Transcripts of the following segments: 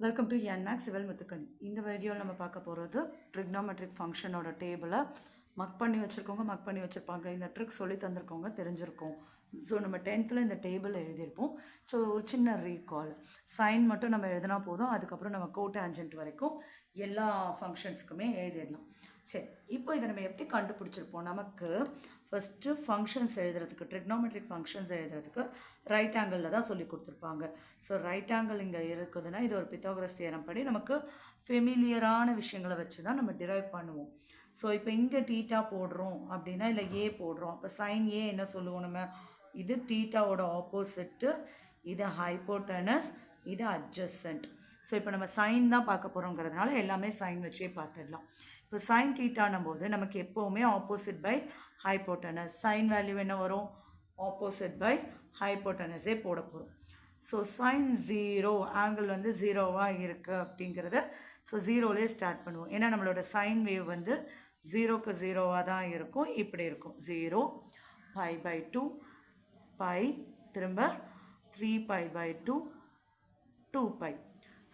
Welcome to NMAX civil Muthukani. இந்த வீடியோவில் நம்ம பார்க்க போகிறது ட்ரிக்னாமெட்ரிக் ஃபங்க்ஷனோட டேபிளை மக் பண்ணி வச்சுருக்கவங்க மக் பண்ணி வச்சுருப்பாங்க. இந்த ட்ரிக் சொல்லி தந்திருக்கவங்க தெரிஞ்சிருக்கும். ஸோ நம்ம 10th இந்த டேபிள் எழுதியிருப்போம். ஸோ ஒரு சின்ன ரீகால், சைன் மட்டும் நம்ம எழுதினா போதும். அதுக்கப்புறம் நம்ம கோடாஞ்சன்ட் வரைக்கும் எல்லா ஃபங்க்ஷன்ஸ்க்குமே எழுதிடலாம். சரி, இப்போ இதை நம்ம எப்படி கண்டுபிடிச்சிருப்போம்? நமக்கு ஃபஸ்ட்டு ஃபங்க்ஷன்ஸ் எழுதுறதுக்கு, ட்ரிக்னாமெட்ரிக் ஃபங்க்ஷன்ஸ் எழுதுறதுக்கு ரைட் ஆங்கிளில் தான் சொல்லி கொடுத்துருப்பாங்க. ஸோ ரைட் ஆங்கிள் இங்கே இருக்குதுன்னா இது ஒரு பித்தாகரஸ் தியரம் படி நமக்கு ஃபெமிலியரான விஷயங்களை வச்சு தான் நம்ம டிரைவ் பண்ணுவோம். ஸோ இப்போ இங்கே டீட்டா போடுறோம் அப்படின்னா இல்லை ஏ போடுறோம், அப்போ சைன் ஏ என்ன சொல்லுவோம் நம்ம? இது டீட்டாவோட ஆப்போசிட்டு, இது ஹைப்போட்டனஸ், இது அட்ஜசன்ட். ஸோ இப்போ நம்ம சைன் தான் பார்க்க போகிறோங்கிறதுனால எல்லாமே சைன் வச்சே பார்த்துடலாம். இப்போ சைன் தீட்டானும் போது நமக்கு எப்போவுமே opposite by hypotenuse. Sine value என்ன வரும்? ஆப்போசிட் பை ஹைப்போட்டனஸே போட போகிறோம். ஸோ சைன் 0 ஆங்கிள் வந்து 0வாக இருக்குது அப்படிங்கிறத ஸோ 0லே ஸ்டார்ட் பண்ணுவோம். ஏன்னா நம்மளோட சைன் வேவ் வந்து 0க்கு 0வாக தான் இருக்கும். இப்படி இருக்கும் 0 π/2 பை திரும்ப 3π/2 2π.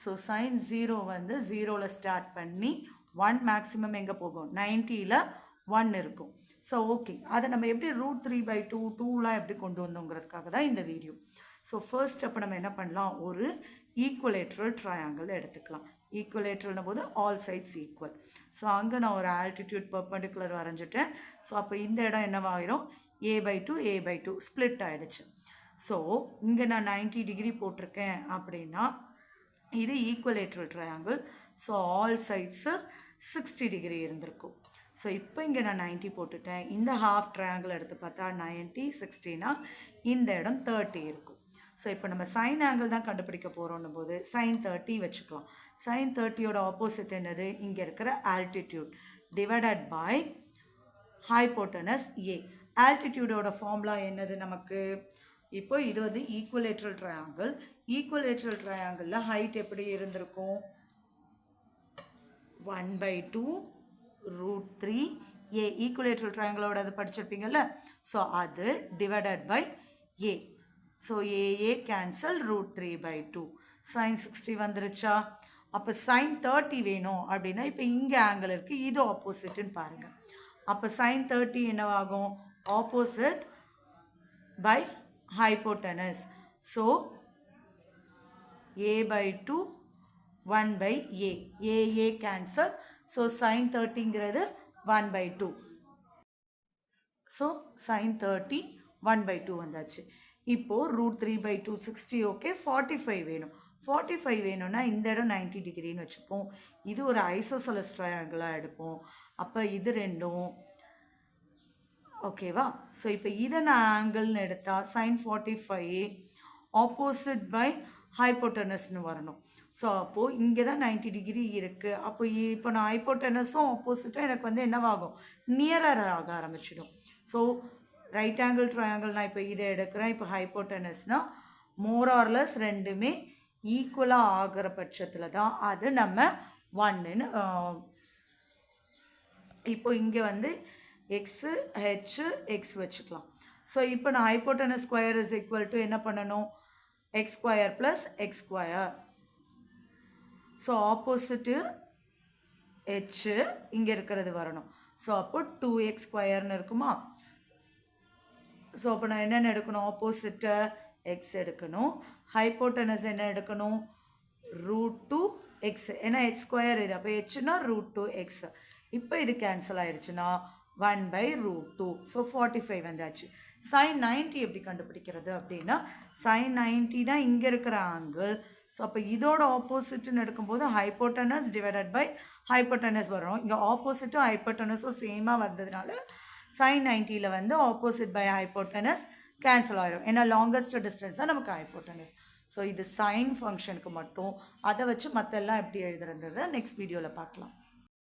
ஸோ சைன் 0 வந்து 0ல் ஸ்டார்ட் பண்ணி 1 மேக்ஸிமம் எங்கே போகும்? 90ல் 1 இருக்கும். ஸோ ஓகே, அதை நம்ம எப்படி √3/2 2லாம் எப்படி கொண்டு வந்தோங்கிறதுக்காக தான் இந்த வீடியோ. ஸோ ஃபர்ஸ்ட் அப்போ நம்ம என்ன பண்ணலாம்? ஒரு ஈக்குவலேட்ரல் ட்ரையாங்கிள் எடுத்துக்கலாம். ஈக்குவலேட்ரல்னும் போது ஆல் சைட்ஸ் ஈக்குவல். ஸோ அங்கே நான் ஒரு ஆல்டிடியூட் பர்பண்டிகுலர் வரைஞ்சிட்டேன். ஸோ அப்போ இந்த இடம் என்னவாயிரும்? a/2 a/2 ஸ்ப்ளிட் ஆகிடுச்சு. ஸோ இங்கே நான் 90 டிகிரி போட்டிருக்கேன் அப்படின்னா இது equilateral triangle. So all சைட்ஸு 60 degree இருந்திருக்கும். ஸோ இப்போ இங்கே நான் 90 போட்டுட்டேன். இந்த ஹாஃப் ட்ரையாங்கிள் எடுத்து பார்த்தா 90 60னா இந்த இடம் 30 இருக்கும். ஸோ இப்போ நம்ம சைன் ஆங்கிள் தான் கண்டுபிடிக்க போகிறோன்னும் போது சைன் 30 வச்சுக்கலாம். சைன் 30யோட ஆப்போசிட் என்னது? இங்கே இருக்கிற altitude divided by hypotenuse A. ஆல்டிடியூடோட ஃபார்முலா என்னது நமக்கு? இப்போ இது வந்து ஈக்குவலேட்ரல் ட்ரையாங்கிள். ஈக்குவலேட்ரல் ட்ரையாங்கிளில் ஹைட் எப்படி இருந்திருக்கும்? 1/2 √3 ஏ. ஈக்குவலேட்ரல் ட்ரையாங்கிளோட அது படிச்சிருப்பீங்கல்ல. ஸோ அது divided by A. So A cancel √3/2. Sine 60 வந்துருச்சா? அப்போ சைன் 30 வேணும் அப்படின்னா இப்போ இங்கே ஆங்கிள் இருக்குது, இது ஆப்போசிட்டுன்னு பாருங்கள். அப்போ சைன் 30 என்னவாகும்? Opposite by hypotenuse. So a/2 1/a. a cancel. So sin 30ங்கிறது 1/2. So sin 30 1/2 வந்தாச்சு. இப்போ √3/2 60 ஓகே. 45 வேணும். 45 வேணும்னா இந்த இடம் 90 டிகிரின்னு வச்சுப்போம். இது ஒரு ஐசோசெலஸ் ட்ரையாங்கிளாக எடுப்போம். அப்போ இது ரெண்டும் ஓகேவா? ஸோ இப்போ இதை நான் ஆங்கிள்னு எடுத்தால் சைன் 45 ஆப்போசிட் பை ஹைப்போட்டனஸ்னு வரணும். ஸோ அப்போது இங்கே தான் 90 டிகிரி இருக்குது. அப்போ இப்போ நான் ஹைப்போட்டனஸும் ஆப்போசிட்டும் எனக்கு வந்து என்னவாகும்? நியரர் ஆக ஆரம்பிச்சிடும். ஸோ ரைட் ஆங்கிள் ட்ரையாங்கிள் நான் இப்போ இதை எடுக்கிறேன். இப்போ ஹைப்போட்டனஸ்னால் மோரார்லஸ் ரெண்டுமே ஈக்குவலாக ஆகிற பட்சத்தில் தான் அது நம்ம 1ன்னு. இப்போ இங்கே வந்து எக்ஸு ஹெச்சு எக்ஸ் வச்சுக்கலாம். ஸோ இப்போ நான் hypotenuse square is equal to என்ன பண்ணணும்? X square plus X square. So opposite H இங்கே இருக்கிறது வரணும். ஸோ அப்போ 2x ஸ்கொயர்னு இருக்குமா? ஸோ அப்போ நான் என்னென்ன எடுக்கணும்? ஆப்போசிட்டை எக்ஸ் எடுக்கணும். ஹைப்போட்டனஸ் என்ன எடுக்கணும்? √2x. ஏன்னா எக்ஸ் ஸ்கொயர் இது, அப்போ ஹெச்சுனா √2x. இப்போ இது கேன்சல் ஆயிடுச்சுன்னா 1/√2. ஸோ 45 வந்தாச்சு. சைன் 90 எப்படி கண்டுபிடிக்கிறது அப்படின்னா சைன் 90 தான் இங்கே இருக்கிற ஆங்கிள். ஸோ அப்போ இதோட ஆப்போசிட்னு எடுக்கும்போது ஹைப்போட்டனஸ் டிவைடட் பை ஹைப்போட்டனஸ் வரும். இங்கே ஆப்போசிட்டும் ஹைப்போட்டனஸும் சேமாக வந்ததுனால சைன் 90ல் வந்து ஆப்போசிட் பை ஹைப்போட்டனஸ் கேன்சல் ஆகிடும். ஏன்னா லாங்கஸ்ட் டிஸ்டன்ஸ் தான் நமக்கு ஹைப்போட்டனஸ். ஸோ இது சைன் ஃபங்க்ஷனுக்கு மட்டும். அதை வச்சு மற்ற எல்லாம் எப்படி எழுதுறதுன்றத நெக்ஸ்ட் வீடியோவில் பார்க்கலாம்.